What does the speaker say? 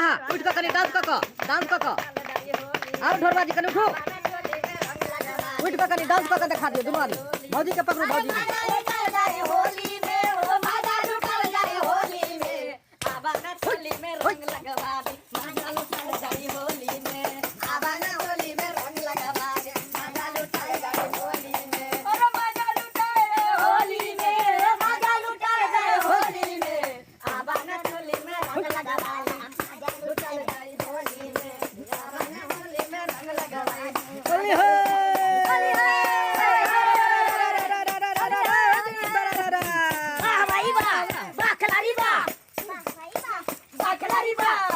हाँ उठ का कनी डांस का आओ ढोरवा जी कनी उठो उठ का कनी डांस का दिखा दियो दोनों आदमी भौजी के पकड़ो भौजी होली में हो माता लुटल जाए होली में आवा ना होली में रंग लगवा दे माता लुटल जाए होली में आवा ना होली में रंग लगवा दे माता लुटल जाए होली में और माता लुटल होली में माता लुटल जाए होली में आवा ना होली में रंग लगवा दे माता लुटल जाए होली में आवा ना होली में रंग लगवा दे होली हो खिलाड़ी बा